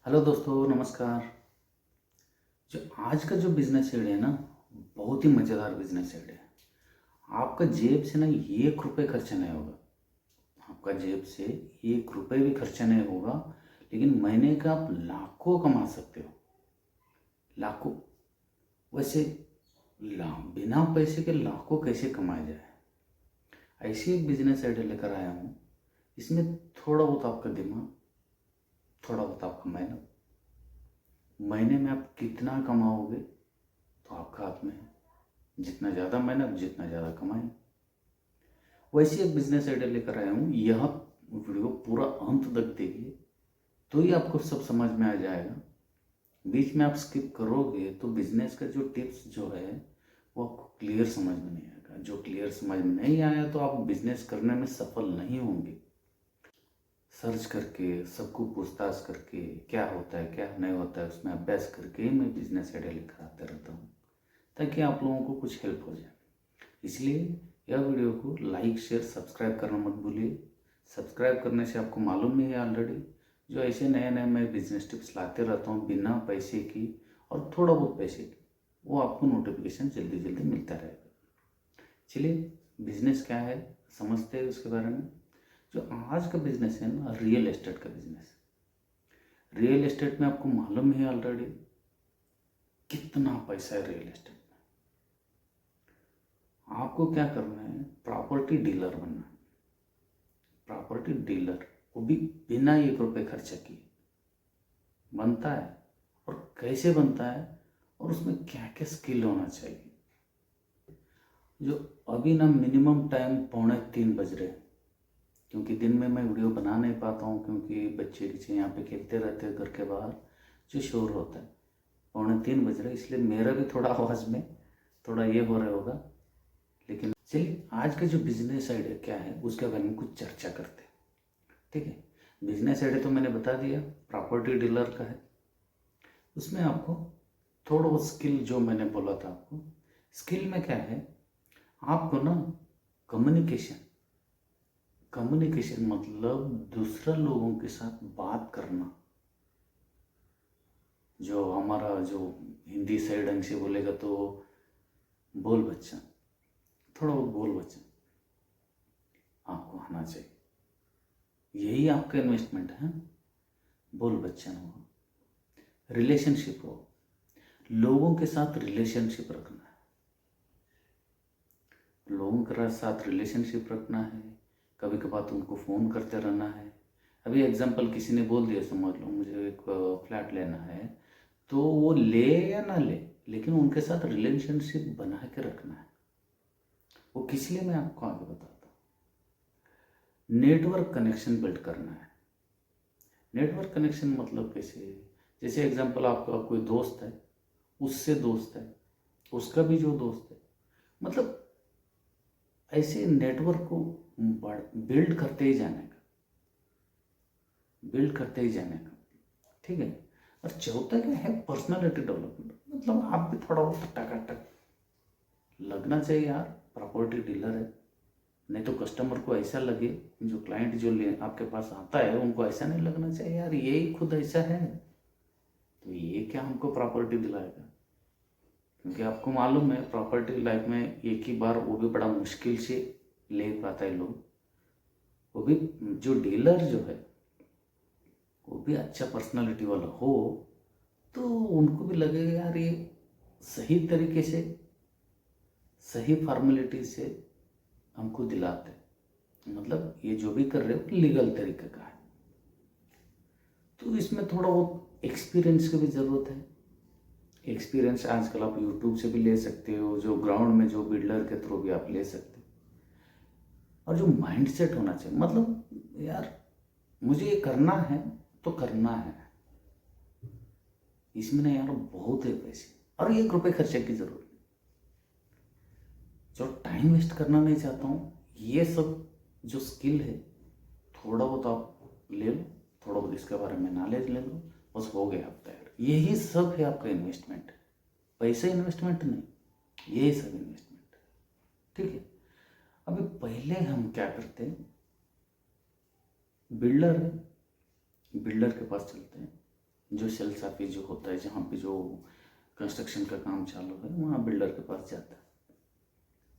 Hello दोस्तों, नमस्कार। जो आज का जो बिजनेस एड है ना, बहुत ही मज़ेदार बिजनेस एड है। आपका जेब से ना 1 रुपये खर्चा नहीं होगा। आपका जेब से 1 रुपये भी खर्चा नहीं होगा, लेकिन महीने का आप लाखों कमा सकते हो। लाखों। वैसे बिना पैसे के लाखों कैसे कमाया जाए, ऐसी एक बिजनेस आइडिया लेकर आया हूँ। इसमें थोड़ा बहुत आपका दिमाग, थोड़ा बहुत आपका मेहनत। महीने में आप कितना कमाओगे तो आपका हाथ में है। जितना ज़्यादा मेहनत, जितना ज़्यादा कमाएं। वैसे एक बिजनेस आइडिया लेकर आया हूँ। यह वीडियो पूरा अंत तक देखिए, तो ही आपको सब समझ में आ जाएगा। बीच में आप स्किप करोगे तो बिजनेस का जो टिप्स जो है वो आपको क्लियर समझ में नहीं आएगा। जो क्लियर समझ में नहीं आया तो आप बिजनेस करने में सफल नहीं होंगे। सर्च करके, सबको पूछताछ करके, क्या होता है क्या नहीं होता है, उसमें अभ्यास करके मैं बिजनेस आइडिया लेकर आता रहता हूँ, ताकि आप लोगों को कुछ हेल्प हो जाए। इसलिए यह वीडियो को लाइक, शेयर, सब्सक्राइब करना मत भूलिए। सब्सक्राइब करने से आपको मालूम ही है ऑलरेडी, जो ऐसे नए नए मैं बिजनेस टिप्स लाते रहता हूँ बिना पैसे की और थोड़ा बहुत पैसे की, वो आपको नोटिफिकेशन जल्दी जल्दी मिलता रहेगा। चलिए, बिजनेस क्या है समझते हैं उसके बारे में। जो आज का बिजनेस है ना, रियल एस्टेट का बिजनेस। रियल एस्टेट में आपको मालूम है ऑलरेडी कितना पैसा है रियल एस्टेट में। आपको क्या करना है, प्रॉपर्टी डीलर बनना है। प्रॉपर्टी डीलर, वो भी बिना 1 रुपये खर्चा किए बनता है। और कैसे बनता है और उसमें क्या क्या स्किल होना चाहिए। जो अभी ना मिनिमम टाइम 2:45 बज रहे हैं, क्योंकि दिन में मैं वीडियो बना नहीं पाता हूँ, क्योंकि बच्चे नीचे यहाँ पे खेलते रहते हैं घर के बाहर, जो शोर होता है। 2:45 बज रहे, इसलिए मेरा भी थोड़ा आवाज़ में थोड़ा ये हो रहा होगा। लेकिन चलिए, आज का जो बिजनेस आइडिया क्या है उसके बारे में कुछ चर्चा करते हैं। ठीक है, बिजनेस आइडिया तो मैंने बता दिया, प्रॉपर्टी डीलर का है। उसमें आपको थोड़ा बहुत स्किल, जो मैंने बोला था आपको, स्किल में क्या है, आपको ना कम्युनिकेशन। कम्युनिकेशन मतलब दूसरा लोगों के साथ बात करना। जो हमारा जो हिंदी साइड ढंग से बोलेगा तो बोल बच्चा, थोड़ा बहुत बोल बच्चा आपको आना चाहिए। यही आपका इन्वेस्टमेंट है। बोल बच्चा हो, रिलेशनशिप हो, लोगों के साथ रिलेशनशिप रखना है। लोगों के साथ रिलेशनशिप रखना है। कभी कभार उनको फ़ोन करते रहना है। अभी एग्जांपल किसी ने बोल दिया, समझ लो मुझे एक फ्लैट लेना है, तो वो ले या ना ले, लेकिन उनके साथ रिलेशनशिप बना के रखना है। वो किस लिए, मैं आपको आगे बताता हूँ। नेटवर्क कनेक्शन बिल्ड करना है। नेटवर्क कनेक्शन मतलब कैसे, जैसे एग्जांपल आपका कोई दोस्त है, उससे दोस्त है, उसका भी जो दोस्त है, मतलब ऐसे नेटवर्क को बिल्ड करते ही जाने का, बिल्ड करते ही जाने का। ठीक है। और चौथा क्या है, पर्सनालिटी डेवलपमेंट। मतलब आप भी थोड़ा बहुत टकाटक लगना चाहिए यार, प्रॉपर्टी डीलर है। नहीं तो कस्टमर को ऐसा लगे, जो क्लाइंट जो ले आपके पास आता है उनको ऐसा नहीं लगना चाहिए यार ये ही खुद ऐसा है, तो ये क्या हमको प्रॉपर्टी दिलाएगा। क्योंकि आपको मालूम है प्रॉपर्टी लाइफ में एक ही बार, वो भी बड़ा मुश्किल से ले पाता है लोग। वो भी जो डीलर जो है वो भी अच्छा पर्सनालिटी वाला हो, तो उनको भी लगेगा यार ये सही तरीके से, सही फॉर्मेलिटी से हमको दिलाते हैं। मतलब ये जो भी कर रहे हो लीगल तरीके का है। तो इसमें थोड़ा बहुत एक्सपीरियंस की भी ज़रूरत है। एक्सपीरियंस आजकल आप यूट्यूब से भी ले सकते हो, जो ग्राउंड में जो बिल्डर के थ्रू भी आप ले सकते हो। और जो माइंडसेट होना चाहिए, मतलब यार मुझे ये करना है तो करना है, इसमें ना यार बहुत है पैसे, और 1 रुपये खर्चे की जरूरत नहीं। जो टाइम वेस्ट करना नहीं चाहता हूँ, ये सब जो स्किल है थोड़ा बहुत आप ले लो, थोड़ा बहुत इसके बारे में नॉलेज ले लो, बस हो गया आप तैयार। यही सब है आपका इन्वेस्टमेंट। पैसे इन्वेस्टमेंट नहीं, यही सब इन्वेस्टमेंट। ठीक है। अभी पहले हम क्या करते हैं, बिल्डर है, बिल्डर के पास चलते हैं, जो सेल्स ऑफिस जो होता है, जहाँ पे जो कंस्ट्रक्शन का काम चालू है, वहाँ बिल्डर के पास जाता है।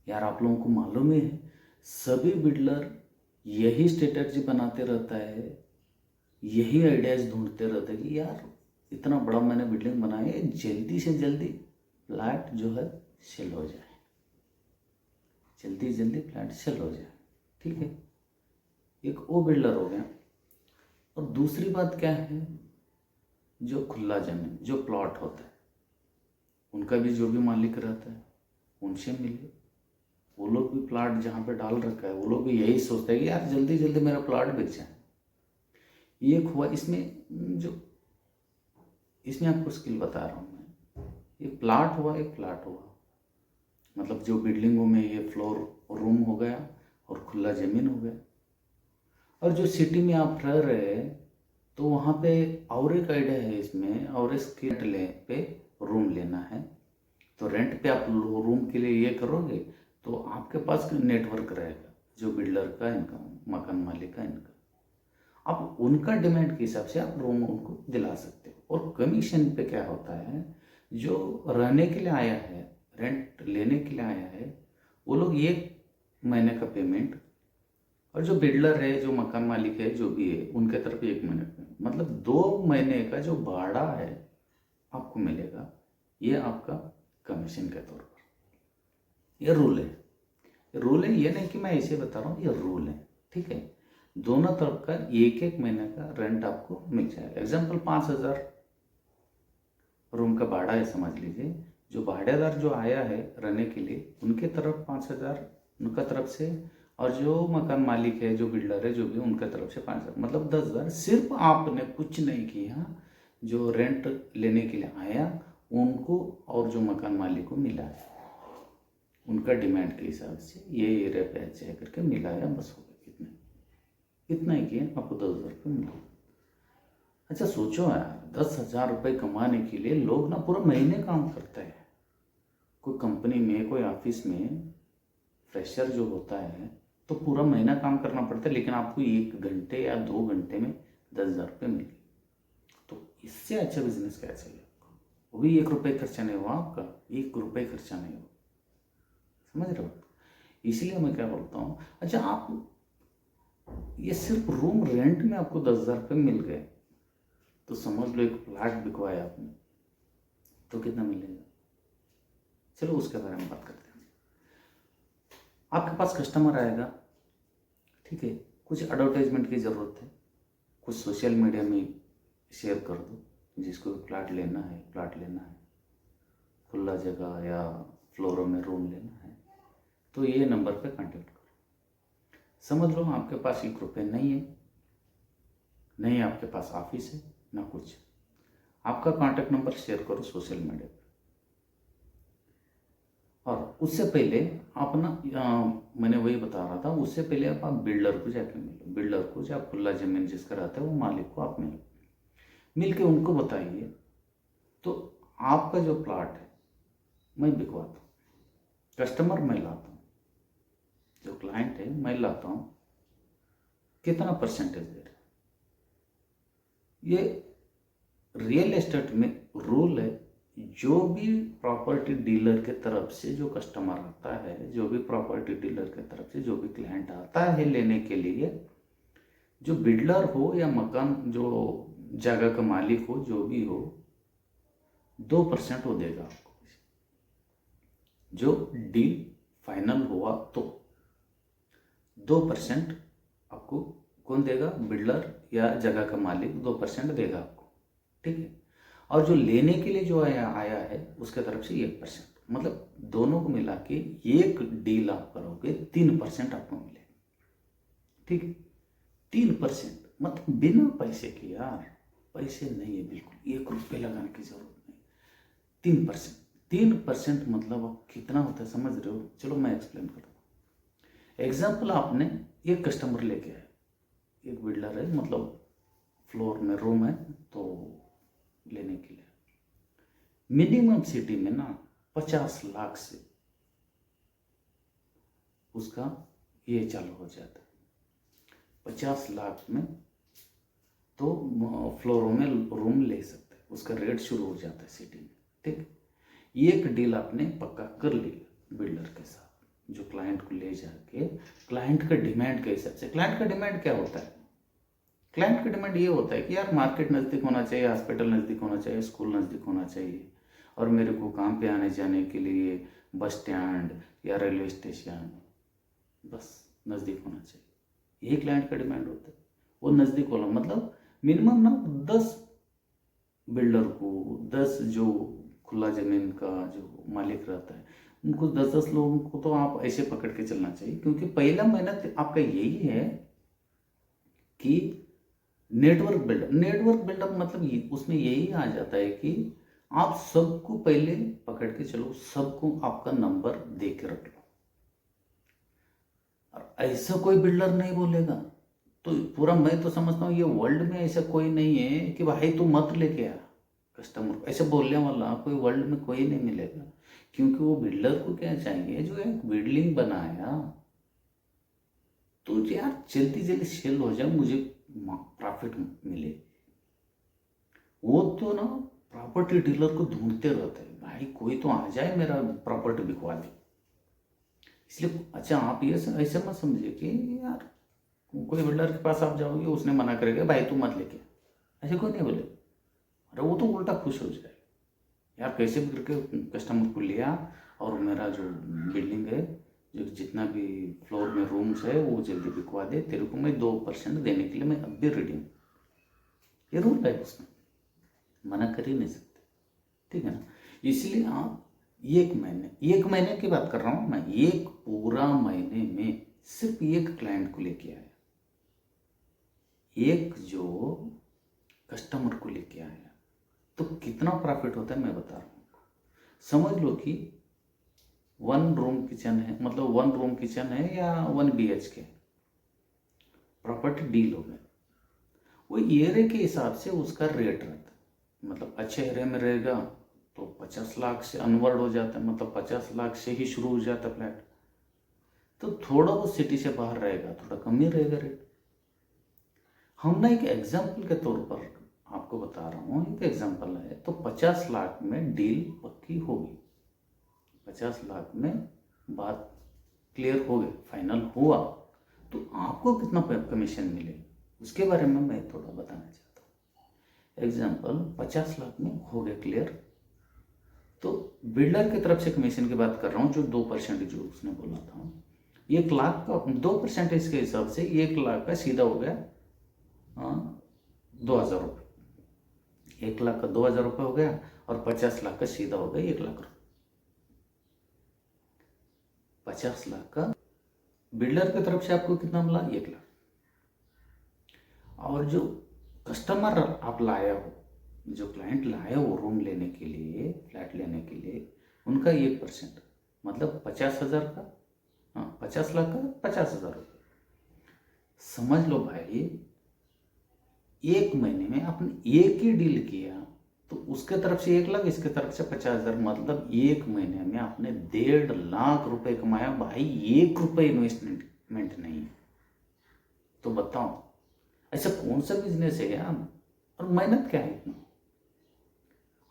यार आप लोगों को मालूम ही है, सभी बिल्डर यही स्ट्रेटजी बनाते रहता है, यही आइडियाज ढूंढते रहते हैं कि यार इतना बड़ा मैंने बिल्डिंग बनाई है, जल्दी से जल्दी फ्लैट जो है सेल हो जाए, जल्दी जल्दी फ्लैट सेल हो जाए। ठीक है, एक वो बिल्डर हो गया। और दूसरी बात क्या है, जो खुला जमीन, जो प्लॉट होता है, उनका भी जो भी मालिक रहता है उनसे मिले। वो लोग भी प्लाट जहाँ पे डाल रखा है, वो लोग भी यही सोचते हैं कि यार जल्दी जल्दी मेरा प्लाट बिक जाए। ये हुआ इसमें जो, इसमें आपको स्किल बता रहा हूँ मैं। एक प्लाट हुआ, एक प्लाट हुआ, मतलब जो बिल्डिंगों में ये फ्लोर रूम हो गया और खुला ज़मीन हो गया। और जो सिटी में आप रह रहे हैं तो वहाँ पे और एक आइडिया है इसमें, और इसके पे रूम लेना है तो रेंट पे आप रूम के लिए ये करोगे तो आपके पास नेटवर्क रहेगा, जो बिल्डर का इनकम, मकान मालिक का इनकम, आप उनका डिमांड के हिसाब से आप रूम उनको दिला सकते हो। और कमीशन पे क्या होता है, जो रहने के लिए आया है, रेंट लेने के लिए आया है, वो लोग 1 महीने का पेमेंट, और जो बिल्डर है, जो मकान मालिक है, जो भी है, उनके तरफ 1 महीने का, मतलब 2 महीने का जो भाड़ा है आपको मिलेगा, ये आपका कमीशन के तौर पर। ये रूल है, रूल है, ये नहीं कि मैं ऐसे बता रहा हूँ, ये रूल है। ठीक है, दोनों तरफ का 1-1 महीने का रेंट आपको मिल जाएगा। एग्जाम्पल 5,000 रूम का भाड़ा है समझ लीजिए, जो भाड़ेदार जो आया है रहने के लिए, उनके तरफ 5,000 उनका तरफ से, और जो मकान मालिक है, जो बिल्डर है, जो भी उनका तरफ से 5,000, मतलब 10,000। सिर्फ आपने कुछ नहीं किया, जो रेंट लेने के लिए आया उनको और जो मकान मालिक को मिला है, उनका डिमांड के हिसाब से ये एरिया पे अच्छा करके मिलाया, बस हो गया। इतना ही किया, आपको 10,000 रुपये मिला। अच्छा सोचो यार, 10,000 रुपये कमाने के लिए लोग ना पूरा महीने काम करते हैं। कोई कंपनी में, कोई ऑफिस में फ्रेशर जो होता है तो पूरा महीना काम करना पड़ता है, लेकिन आपको 1 घंटे या 2 घंटे में 10,000 रुपये मिले। तो इससे अच्छा बिजनेस क्या चाहिए आपको? वो भी 1 रुपये खर्चा नहीं हुआ आपका, 1 रुपये खर्चा नहीं हुआ, समझ रहे हो? इसलिए मैं क्या बोलता हूँ, अच्छा आप ये सिर्फ रूम रेंट में आपको 10,000 रुपये मिल गए, तो समझ लो एक फ्लैट बिकवाया आपने तो कितना मिलेगा? चलो उसके बारे में बात करते हैं। आपके पास कस्टमर आएगा, ठीक है, कुछ एडवर्टाइजमेंट की ज़रूरत है, कुछ सोशल मीडिया में शेयर कर दो, जिसको भी प्लाट लेना है, प्लाट लेना है, खुला जगह या फ्लोरों में रूम लेना है, तो ये नंबर पे कांटेक्ट करो। समझ लो आपके पास 1 रुपये नहीं है, नहीं आपके पास ऑफिस है ना कुछ, आपका कांटेक्ट नंबर शेयर करो सोशल मीडिया पे। और उससे पहले आप ना, मैंने वही बता रहा था, उससे पहले आप बिल्डर को जाके मिलो, बिल्डर को, या खुला ज़मीन जिसका रहता है वो मालिक को आप मिलो, मिल के उनको बताइए तो आपका जो प्लाट है मैं बिकवाता हूँ, कस्टमर मैं लाता हूँ, जो क्लाइंट है मैं लाता हूँ, कितना परसेंटेज दे रहे हैं। ये रियल एस्टेट में रूल है, जो भी प्रॉपर्टी डीलर के तरफ से जो कस्टमर आता है, जो भी प्रॉपर्टी डीलर के तरफ से जो भी क्लाइंट आता है लेने के लिए, जो बिल्डर हो या मकान जो जगह का मालिक हो, जो भी हो, 2% वो देगा आपको। जो डील फाइनल हुआ तो 2% आपको कौन देगा? बिल्डर या जगह का मालिक 2% देगा आपको, ठीक है। और जो लेने के लिए जो आया है उसके तरफ से 1%, मतलब दोनों को मिला के एक डील आप करोगे 3% आपको मिलेगा, ठीक है। 3% मतलब बिना पैसे के, यार पैसे नहीं है बिल्कुल, 1 रुपये लगाने की जरूरत नहीं। 3%, 3% मतलब अब कितना होता है समझ रहे हो? चलो मैं एक्सप्लेन करता हूँ। एग्जाम्पल, आपने एक कस्टमर लेके आए, एक बिल्डर है, मतलब फ्लोर में रूम है तो लेने के लिए मिनिमम सिटी में ना 50 लाख से उसका ये चालू हो जाता है। 50 लाख में तो फ्लोरों में रूम ले सकते उसका रेट शुरू हो जाता है सिटी में। ठीक, एक डील आपने पक्का कर ली बिल्डर के साथ, जो क्लाइंट को ले जाके क्लाइंट का डिमांड के हिसाब से। क्लाइंट का डिमांड क्या होता है? क्लाइंट का डिमांड ये होता है कि यार मार्केट नज़दीक होना चाहिए, हॉस्पिटल नज़दीक होना चाहिए, स्कूल नज़दीक होना चाहिए, और मेरे को काम पे आने जाने के लिए बस स्टैंड या रेलवे स्टेशन बस नज़दीक होना चाहिए। यही क्लाइंट का डिमांड होता है। वो नज़दीक वाला मतलब मिनिमम ना 10 बिल्डर को, 10 जो खुला ज़मीन का जो मालिक रहता है उनको 10-10 लोगों को तो आप ऐसे पकड़ के चलना चाहिए, क्योंकि पहला मेहनत आपका यही है कि नेटवर्क बिल्डअप मतलब उसमें यही आ जाता है कि आप सबको पहले पकड़ के चलो, सबको आपका नंबर दे के रख लो। और ऐसा कोई बिल्डर नहीं बोलेगा तो पूरा, मैं तो समझता हूँ ये वर्ल्ड में ऐसा कोई नहीं है कि भाई तू मत लेके आ कस्टमर को, ऐसे बोलने वाला कोई वर्ल्ड में कोई नहीं मिलेगा। क्योंकि वो बिल्डर को क्या चाहिए, जो एक बिल्डिंग बनाया तो यार जल्दी जल्दी सेल हो जाए, मुझे प्रॉफिट मिले। वो तो ना प्रॉपर्टी डीलर को ढूंढते रहते हैं, भाई कोई तो आ जाए मेरा प्रॉपर्टी बिकवा दे। इसलिए अच्छा आप ये ऐसे मत समझिए कि यार कोई बिल्डर के पास आप जाओगे उसने मना करेगा भाई तू मत लेके, ऐसे कोई नहीं बोले। अरे वो तो उल्टा खुश हो जाए, यार कैसे भी करके कस्टमर को लिया और मेरा जो बिल्डिंग है, जो जितना भी फ्लोर में रूम्स है वो जल्दी बिकवा दे, तेरे को मैं 2% देने के लिए मैं अब भी रेडी हूँ। ये रूल है, उसमें मना कर ही नहीं सकते। ठीक है ना? इसलिए आप एक महीने की बात कर रहा हूँ मैं, एक पूरा महीने में सिर्फ एक क्लाइंट को लेके आया, एक जो कस्टमर को लेके आया, तो कितना प्रॉफिट होता है मैं बता रहा हूँ। समझ लो कि 1 रूम किचन है, मतलब 1 रूम किचन है या 1 BHK प्रॉपर्टी डील हो गया। वो एरिया के हिसाब से उसका रेट रहता है, मतलब अच्छे एरिया में रहेगा तो 50 लाख से अनवर्ड हो जाता है, मतलब 50 लाख से ही शुरू हो जाता है फ्लैट। तो थोड़ा वो सिटी से बाहर रहेगा, थोड़ा कम ही रहेगा रेट। हम ना एक एग्जाम्पल के तौर पर आपको बता रहा हूँ, एक एग्जाम्पल है। तो 50 लाख में डील पक्की होगी, 50 लाख में बात क्लियर हो गई, फाइनल हुआ, तो आपको कितना कमीशन मिलेगा उसके बारे में मैं थोड़ा बताना चाहता हूँ। एग्जाम्पल 50 लाख में हो गया क्लियर, तो बिल्डर की तरफ से कमीशन की बात कर रहा हूँ, जो 2% जो उसने बोला था, 1 लाख का 2% के हिसाब से 1 लाख का सीधा हो गया 2,000 रुपये। 1 लाख का 2,000 रुपये हो गया और 50 लाख का सीधा हो गया 1 लाख रुपये। 50 लाख का बिल्डर की तरफ से आपको कितना मिला? 1 लाख। और जो कस्टमर आप लाया हो, जो क्लाइंट लाया हो रूम लेने के लिए, फ्लैट लेने के लिए, उनका 1% मतलब 50,000 का, 50 लाख का 50,000 रुपये। समझ लो भाई, एक महीने में आपने एक ही डील किया तो उसके तरफ से 1 लाख, इसके तरफ से 50,000, मतलब एक महीने में आपने 1.5 लाख रुपए कमाया। भाई 1 रुपये इन्वेस्टमेंट नहीं है। तो बताओ ऐसा कौन सा बिजनेस है यार, और मेहनत क्या है इतना?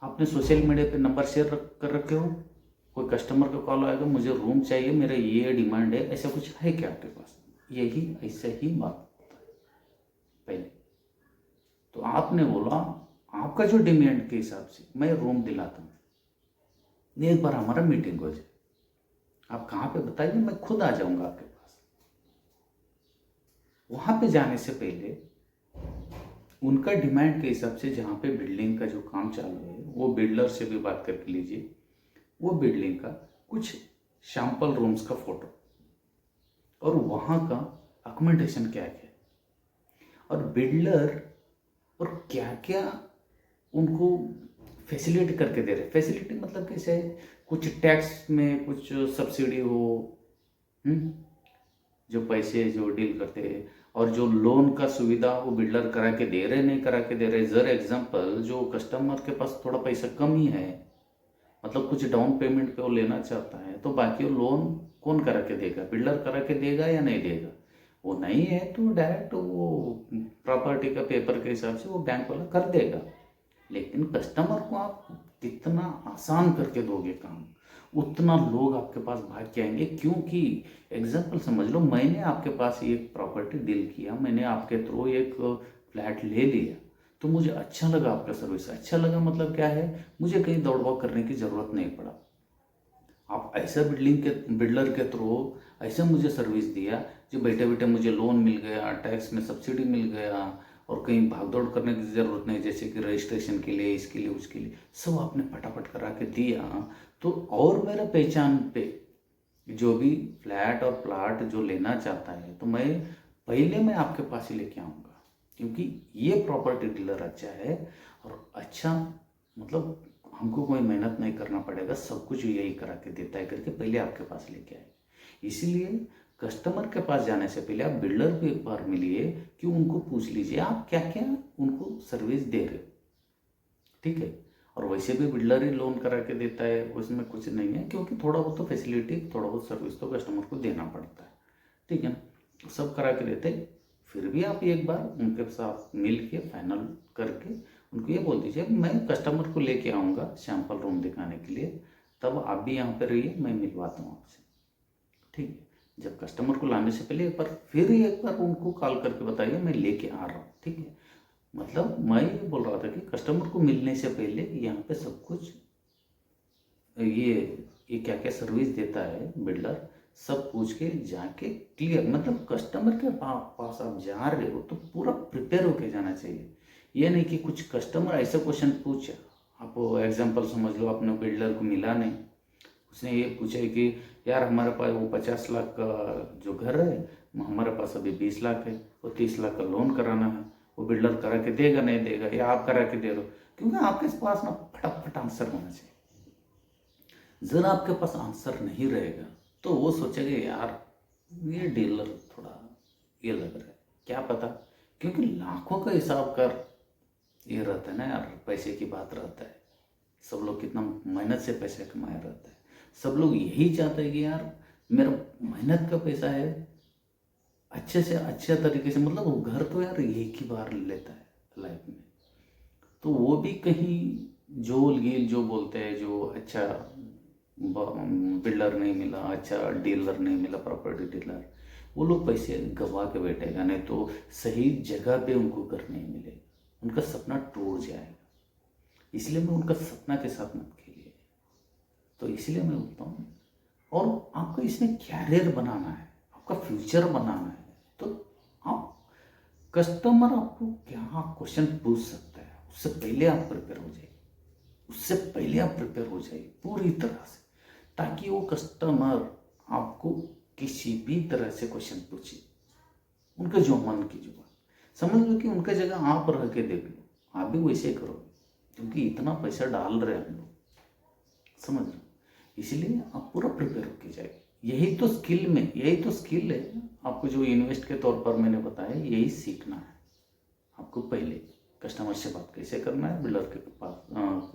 आपने सोशल मीडिया पे नंबर शेयर कर रखे हो, कोई कस्टमर का कॉल आएगा मुझे रूम चाहिए, मेरा ये डिमांड है, ऐसा कुछ है क्या आपके पास? यही ऐसा ही बात होता है पहले। तो आपने बोला आपका जो डिमांड के हिसाब से मैं रूम दिलाता हूँ, एक बार हमारा मीटिंग हो जाए, आप कहाँ पे बताइए, मैं खुद आ जाऊँगा आपके पास। वहाँ पे जाने से पहले उनका डिमांड के हिसाब से, जहाँ पे बिल्डिंग का जो काम चालू है, वो बिल्डर से भी बात करके लीजिए, वो बिल्डिंग का कुछ सैंपल रूम्स का फोटो, और वहाँ का अकोमोडेशन क्या क्या, और बिल्डर और क्या क्या उनको फैसिलिटी करके दे रहे। फैसिलिटी मतलब कैसे है, कुछ टैक्स में कुछ सब्सिडी हो, जो पैसे जो डील करते हैं, और जो लोन का सुविधा वो बिल्डर करा के दे रहे नहीं करा के दे रहे। जर एग्जांपल, जो कस्टमर के पास थोड़ा पैसा कम ही है, मतलब कुछ डाउन पेमेंट पे वो लेना चाहता है, तो बाकी वो लोन कौन करा के देगा? बिल्डर करा के देगा या नहीं देगा? वो नहीं है तो डायरेक्ट वो प्रॉपर्टी का पेपर के हिसाब से वो बैंक वाला कर देगा। लेकिन कस्टमर को आप कितना आसान करके दोगे काम, उतना लोग आपके पास भाग के आएंगे। क्योंकि एग्जाम्पल समझ लो, मैंने आपके पास एक प्रॉपर्टी डील किया, मैंने आपके थ्रू एक फ्लैट ले लिया, तो मुझे अच्छा लगा, आपका सर्विस अच्छा लगा, मतलब क्या है, मुझे कहीं दौड़ भाग करने की ज़रूरत नहीं पड़ा। आप ऐसा बिल्डर के थ्रू ऐसा मुझे सर्विस दिया जो बैठे बैठे मुझे लोन मिल गया, टैक्स में सब्सिडी मिल गया, और कहीं भागदौड़ करने की ज़रूरत नहीं, जैसे कि रजिस्ट्रेशन के लिए, इसके लिए, उसके लिए, सब आपने फटाफट करा के दिया। तो और मेरा पहचान पे जो भी फ्लैट और प्लाट जो लेना चाहता है, तो मैं आपके पास ही लेके आऊँगा, क्योंकि ये प्रॉपर्टी डीलर अच्छा है और अच्छा, मतलब हमको कोई मेहनत नहीं करना पड़ेगा, सब कुछ यही करा के देता है करके पहले आपके पास लेके आए। इसलिए कस्टमर के पास जाने से पहले आप बिल्डर को एक बार मिलिए, कि उनको पूछ लीजिए आप क्या क्या उनको सर्विस दे रहे हो, ठीक है। और वैसे भी बिल्डर ही लोन करा के देता है, उसमें कुछ नहीं है, क्योंकि थोड़ा बहुत तो फैसिलिटी, थोड़ा बहुत सर्विस तो कस्टमर को देना पड़ता है, ठीक है ना, सब करा के देते हैं। फिर भी आप एक बार उनके साथ मिल के फाइनल करके उनको ये बोल दीजिए, मैं कस्टमर को लेके आऊँगा सैम्पल रूम दिखाने के लिए, तब आप भी यहाँ पर रहिए, मैं मिलवाता हूँ आपसे, ठीक है। जब कस्टमर को लाने से पहले एक बार उनको कॉल करके बताइए मैं लेके आ रहा हूँ, ठीक है। मतलब मैं ये बोल रहा था कि कस्टमर को मिलने से पहले यहाँ पे सब कुछ ये क्या क्या सर्विस देता है बिल्डर, सब पूछ के जाके क्लियर, मतलब कस्टमर के पास आप जा रहे हो तो पूरा प्रिपेयर होके जाना चाहिए। ये नहीं कि कुछ कस्टमर ऐसा क्वेश्चन पूछे, आप एग्जांपल समझ लो, आपने बिल्डर को मिला नहीं, उसने ये पूछा कि यार हमारे पास वो 50 लाख का जो घर है, हमारे पास अभी 20 लाख है, वो 30 लाख का लोन कराना है, वो बिल्डर करा के देगा नहीं देगा, या आप करा के दे दो, क्योंकि आपके पास ना फटाफट आंसर होना चाहिए। जरा आपके पास आंसर नहीं रहेगा तो वो सोचेगा यार ये डीलर थोड़ा ये लग रहा है, क्या पता, क्योंकि लाखों का हिसाब कर ये रहता है ना यार, पैसे की बात रहता है, सब लोग कितना मेहनत से पैसे कमाए रहते हैं, सब लोग यही चाहते हैं कि यार मेरा मेहनत का पैसा है, अच्छे से अच्छे तरीके से, मतलब वो घर तो यार एक ही बार लेता है लाइफ में, तो वो भी कहीं जोल गील जो बोलते हैं, जो अच्छा बिल्डर नहीं मिला, अच्छा डीलर नहीं मिला, प्रॉपर्टी डीलर, वो लोग पैसे गवा के बैठेगा, नहीं तो सही जगह पे उनको घर नहीं मिलेगा, उनका सपना टूट जाएगा। इसलिए मैं उनका सपना के साथ मत खेलिए, तो इसलिए मैं बोलता हूँ। और आपको इसमें कैरियर बनाना है, आपका फ्यूचर बनाना है, तो आप कस्टमर आपको क्या क्वेश्चन पूछ सकता है, उससे पहले आप प्रिपेयर हो जाइए, पूरी तरह से, ताकि वो कस्टमर आपको किसी भी तरह से क्वेश्चन पूछे, उनके जो मन की जो बात, समझ लो कि उनके जगह आप रह के देख लो, आप भी वैसे ही करोगे, क्योंकि इतना पैसा डाल रहे हैं हम लोग, समझ लो, इसलिए आप पूरा प्रिपेयर होके जाइए। यही तो स्किल है आपको, जो इन्वेस्ट के तौर पर मैंने बताया, यही सीखना है आपको। पहले कस्टमर से बात कैसे करना है, बिल्डर के पास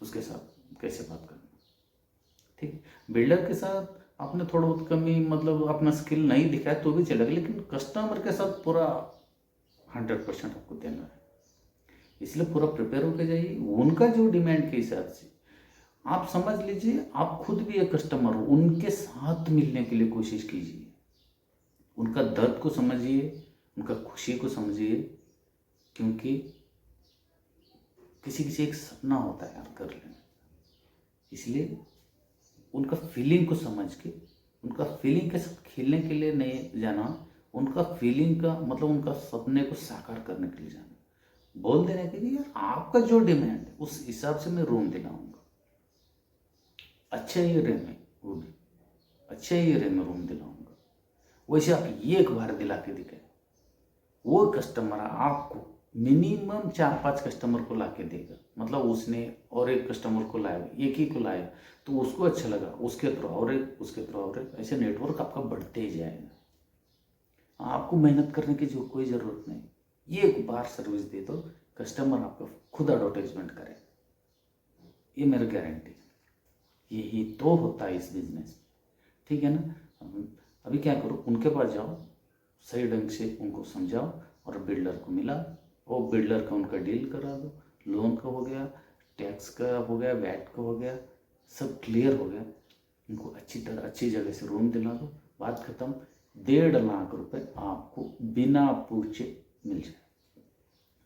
उसके साथ कैसे बात करना है, ठीक। बिल्डर के साथ आपने थोड़ा बहुत कमी, मतलब अपना स्किल नहीं दिखाया तो भी चलेगा, लेकिन कस्टमर के साथ पूरा 100% आपको देना है, इसलिए पूरा प्रिपेयर होकर जाइए, उनका जो डिमांड के हिसाब से आप समझ लीजिए, आप खुद भी एक कस्टमर हो, उनके साथ मिलने के लिए कोशिश कीजिए, उनका दर्द को समझिए, उनका खुशी को समझिए, क्योंकि किसी किसी एक सपना होता है यार कर लेना, इसलिए उनका फीलिंग को समझ के, उनका फीलिंग के साथ खेलने के लिए नहीं जाना, उनका फीलिंग का मतलब उनका सपने को साकार करने के लिए जाना, बोल देने के लिए यार आपका जो डिमांड है उस हिसाब से मैं रूम दिलाऊंगा, अच्छे एरिया में, वो भी अच्छे एरिया में रूम दिलाऊंगा, वैसे आप ये एक बार दिला के दिखाए, वो कस्टमर आपको मिनिमम 4-5 कस्टमर को ला के देगा, मतलब उसने और एक कस्टमर को लाया, एक ही को लाया तो उसको अच्छा लगा, उसके थ्रू और एक, उसके थ्रू और एक, ऐसे नेटवर्क आपका बढ़ते ही जाएगा, आपको मेहनत करने की जो कोई ज़रूरत नहीं, ये एक बार सर्विस दे दो, कस्टमर आपका खुद एडवर्टाइजमेंट करे, ये मेरी गारंटी है। यही तो होता है इस बिजनेस में, ठीक है ना। अभी क्या करो, उनके पास जाओ, सही ढंग से उनको समझाओ, और बिल्डर को मिला, वो बिल्डर का उनका डील करा दो, लोन का हो गया, टैक्स का हो गया, वैट का हो गया, सब क्लियर हो गया, उनको अच्छी तरह अच्छी जगह से रूम दिला दो, बात खत्म। 1.5 लाख रुपए आपको बिना पूछे मिल जाए।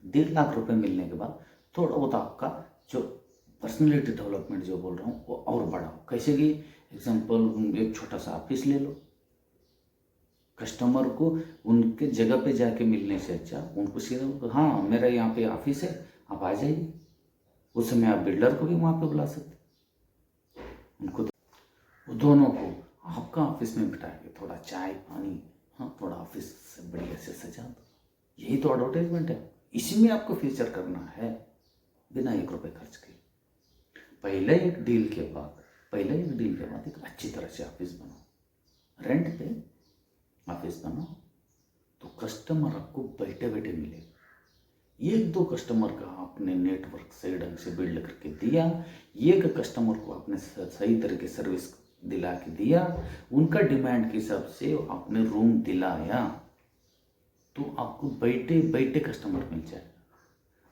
1.5 लाख रुपए मिलने के बाद थोड़ा बहुत आपका जो पर्सनैलिटी डेवलपमेंट जो बोल रहा हूँ वो और बढ़ाओ। कैसे कि एग्जांपल एक छोटा सा ऑफिस ले लो, कस्टमर को उनके जगह पे जाके मिलने से अच्छा उनको सीधा हाँ मेरा यहाँ पे ऑफिस है, आप आ जाइए। उस समय आप बिल्डर को भी वहाँ पे बुला सकते, उनको वो दोनों को आपका ऑफिस में बिठा के थोड़ा चाय पानी, हाँ थोड़ा ऑफिस से बढ़िया से सजा दो। यही तो एडवर्टाइजमेंट है, इसी में आपको फीचर करना है बिना 1 रुपये खर्च किए। पहले एक डील के बाद एक अच्छी तरह से ऑफिस बनाओ, रेंट पे ऑफिस बनाओ, तो कस्टमर आपको बैठे बैठे मिलेगा। 1-2 कस्टमर का आपने नेटवर्क सही ढंग से बिल्ड करके दिया, एक कस्टमर को आपने सही तरह की सर्विस दिला के दिया, उनका डिमांड के हिसाब से आपने रूम दिलाया, तो आपको बैठे बैठे कस्टमर मिल जाएगा।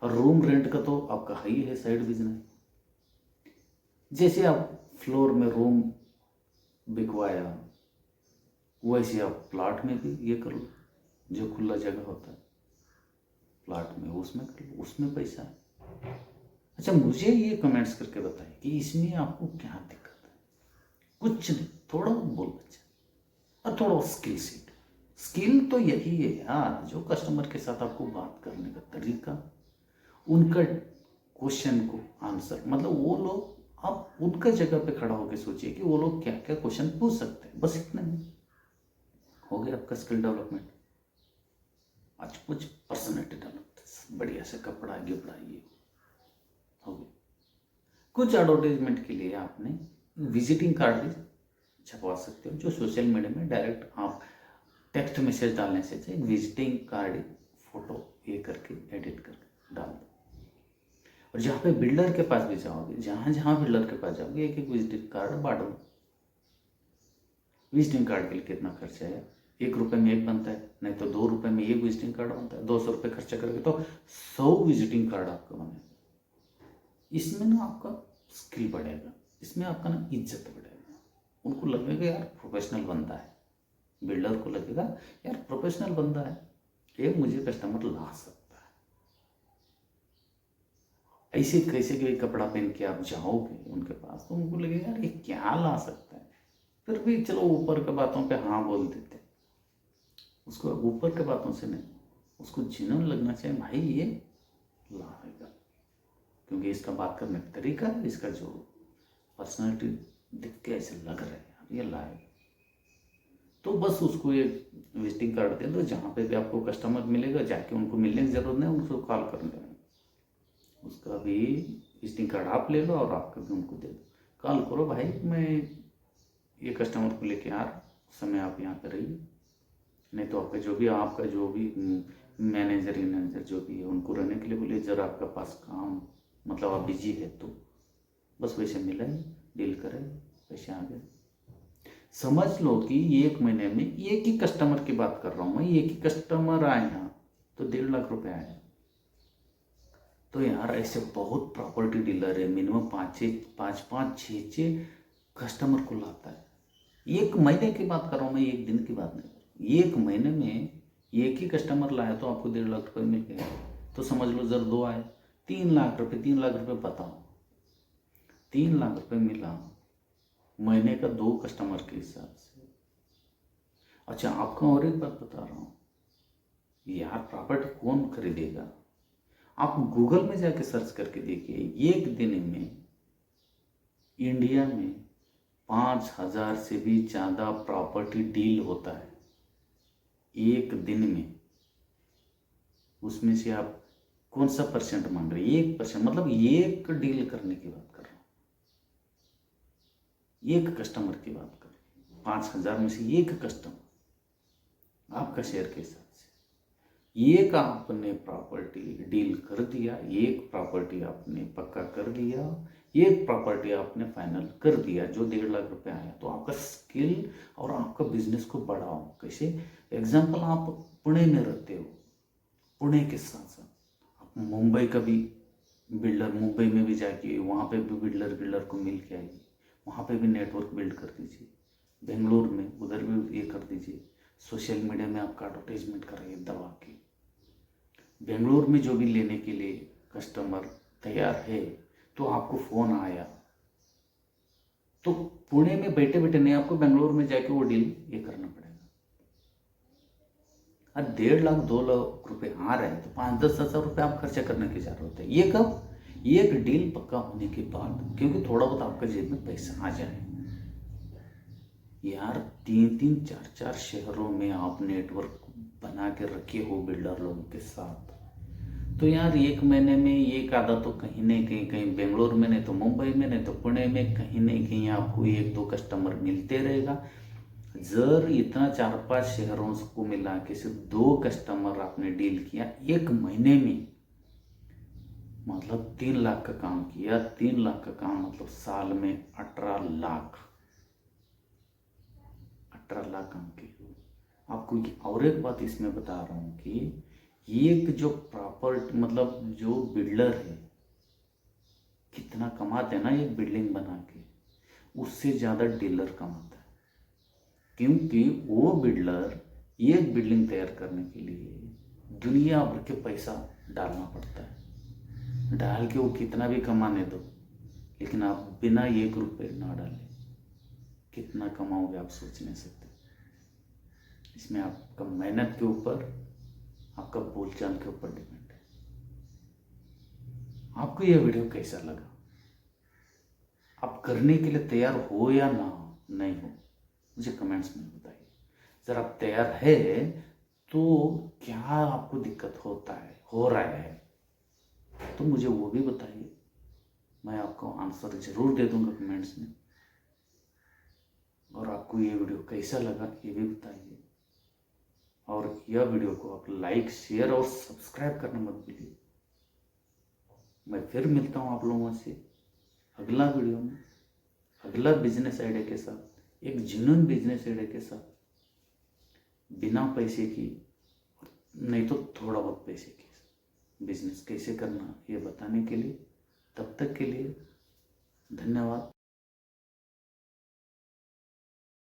और रूम रेंट का तो आपका ही है साइड बिजनेस। जैसे आप फ्लोर में रूम बिकवाया, वैसे आप प्लाट में भी ये कर लो, जो खुला जगह होता है प्लाट में उसमें कर लो, उसमें पैसा है। अच्छा मुझे ये कमेंट्स करके बताइए कि इसमें आपको क्या दिक्कत है। कुछ नहीं, थोड़ा बोल बच्चा और थोड़ा स्किल सीख। स्किल तो यही है यार, जो कस्टमर के साथ आपको बात करने का तरीका, उनका क्वेश्चन को आंसर, मतलब वो लोग आप उनका जगह पे खड़ा होकर सोचिए कि वो लोग क्या क्या क्वेश्चन पूछ सकते हैं, बस इतना ही हो गया आपका स्किल डेवलपमेंट। आज कुछ पर्सनैलिटी डेवलपमेंट, बढ़िया से कपड़ा गिपड़ा ये हो गया। कुछ एडवर्टाइजमेंट के लिए आपने विजिटिंग कार्ड भी छपवा सकते हो, जो सोशल मीडिया में डायरेक्ट आप टेक्स्ट मैसेज डालने से एक विजिटिंग कार्ड फोटो ये करके एडिट करके डाल दो। और जहाँ पे बिल्डर के पास भी जाओगे, जहाँ जहाँ बिल्डर के पास जाओगे, एक एक विजिटिंग कार्ड बांट दो। विजिटिंग कार्ड के लिए कितना खर्चा है? 1 रुपये में एक बनता है, नहीं तो 2 रुपये में एक विजिटिंग कार्ड बनता है। 200 रुपये खर्चा करोगे तो 100 विजिटिंग कार्ड आपका बनेगा। इसमें ना आपका स्किल बढ़ेगा, इसमें आपका ना इज्जत बढ़ेगा। उनको लगेगा यार प्रोफेशनल बंदा है, बिल्डर को लगेगा यार प्रोफेशनल बंदा है, ये मुझे कस्टमर ला सकता है। ऐसे कैसे कोई कपड़ा पहन के आप जाओगे उनके पास, तो उनको लगेगा यार ये क्या ला सकता है। फिर भी चलो ऊपर के बातों पे हाँ बोल देते, उसको ऊपर के बातों से नहीं, उसको जेन्युइन लगना चाहिए भाई ये लाएगा, क्योंकि इसका बात करने का तरीका, इसका जो पर्सनैलिटी दिख के ऐसे लग रहा है यार ये लाएगा। तो बस उसको एक विजिटिंग कार्ड दे दो, जहाँ पे भी आपको कस्टमर मिलेगा जाके उनको मिलने की जरूरत नहीं, उनको कॉल कर देना, उसका भी विजिटिंग कार्ड आप ले लो और आपका भी उनको दे दो। कॉल करो भाई मैं ये कस्टमर को लेके आ रहा, उस समय आप यहाँ पे रहिए, नहीं तो आपका जो भी मैनेजर जो भी है उनको रहने के लिए बोलिए, जरा आपका पास काम मतलब आप बिजी है तो बस वैसे मिलाइए, डील करें, पैसे आ गए। समझ लो कि 1 महीने में एक ही कस्टमर की बात कर रहा हूँ मैं, एक ही कस्टमर आए यहाँ तो 1.5 लाख रुपए आए। तो यार ऐसे बहुत प्रॉपर्टी डीलर है, मिनिमम 5-5, 6 कस्टमर को लाता है। 1 महीने की बात कर रहा हूँ मैं, 1 दिन की बात नहीं कर रहा। 1 महीने में एक ही कस्टमर लाया तो आपको 1.5 लाख रुपए मिल गया। तो समझ लो जब 2 आए 3 लाख रुपए, 3 लाख रुपए बताओ, 3 लाख रुपए मिला महीने का 2 कस्टमर के हिसाब से। अच्छा आपको और एक बात बता रहा हूँ यार, प्रॉपर्टी कौन खरीदेगा? आप गूगल में जाके सर्च करके देखिए, 1 दिन में इंडिया में 5,000 से भी ज़्यादा प्रॉपर्टी डील होता है 1 दिन में। उसमें से आप कौन सा परसेंट मान रहे हैं? 1%, मतलब एक डील करने की बात कर रहा हूँ, एक कस्टमर की बात कर रहा हूँ। 5,000 में से एक कस्टमर आपका शेयर के हिसाब से, एक आपने प्रॉपर्टी डील कर दिया, एक प्रॉपर्टी आपने पक्का कर दिया, एक प्रॉपर्टी आपने फाइनल कर दिया जो 1.5 लाख रुपए आया। तो आपका स्किल और आपका बिजनेस को बढ़ाओ। कैसे? एग्जाम्पल, आप पुणे में रहते हो, पुणे के साथ साथ आप मुंबई का भी बिल्डर मुंबई में भी जाके वहाँ पे भी बिल्डर को मिल के आइए, वहाँ पे भी नेटवर्क बिल्ड कर दीजिए। बेंगलोर में उधर भी ये कर दीजिए, सोशल मीडिया में आपका एडवर्टाइजमेंट कराइए दवा की। बेंगलोर में जो भी लेने के लिए कस्टमर तैयार है तो आपको फ़ोन आया तो पुणे में बैठे बैठे नहीं, आपको बेंगलोर में जाके वो डील ये करना पड़ेगा। अब 1.5 लाख 2 लाख रुपए आ रहे हैं तो 5-10 हज़ार रुपये आप खर्चा करने की जरूरत है। ये कब? एक डील पक्का होने के बाद, क्योंकि थोड़ा बहुत आपका जेब में पैसा आ जाए। यार 3-3 4-4 शहरों में आप नेटवर्क बना के रखे हो बिल्डर लोगों के साथ, तो यार 1 महीने में एक आधा तो कहीं नहीं कहीं, कहीं बेंगलोर में, नहीं तो मुंबई में, नहीं तो पुणे में, कहीं नहीं कहीं आपको 1-2 कस्टमर मिलते रहेगा। जर इतना 4-5 शहरों को मिला के सिर्फ 2 कस्टमर आपने डील किया 1 महीने में, मतलब 3 लाख का काम किया। 3 लाख का काम मतलब साल में 18 लाख, 18 लाख काम किया। आपको और एक बात इसमें बता रहा हूँ कि एक जो प्रॉपर्टी मतलब जो बिल्डर है कितना कमाते हैं ना एक बिल्डिंग बना के, उससे ज़्यादा डीलर कमाता है। क्योंकि वो बिल्डर एक बिल्डिंग तैयार करने के लिए दुनिया भर के पैसा डालना पड़ता है। डाल के वो कितना भी कमाने दो, लेकिन आप बिना 1 रुपये ना डालें कितना कमाओगे आप सोच नहीं सकते। इसमें आपका मेहनत के ऊपर, आपका बोलचाल के ऊपर डिपेंड है। आपको यह वीडियो कैसा लगा? आप करने के लिए तैयार हो या ना हो, नहीं हो, मुझे कमेंट्स में बताइए। जर आप तैयार है तो क्या आपको दिक्कत होता है, हो रहा है, तो मुझे वो भी बताइए, मैं आपको आंसर जरूर दे दूंगा कमेंट्स में। और आपको ये वीडियो कैसा लगा ये भी बताइए, और यह वीडियो को आप लाइक शेयर और सब्सक्राइब करना मत भूलिए। मैं फिर मिलता हूँ आप लोगों से अगला वीडियो में, अगला बिजनेस आइडिया के साथ, एक जेन्युइन बिजनेस आइडिया के साथ, बिना पैसे की, नहीं तो थोड़ा बहुत पैसे की बिजनेस कैसे करना ये बताने के लिए। तब तक के लिए धन्यवाद।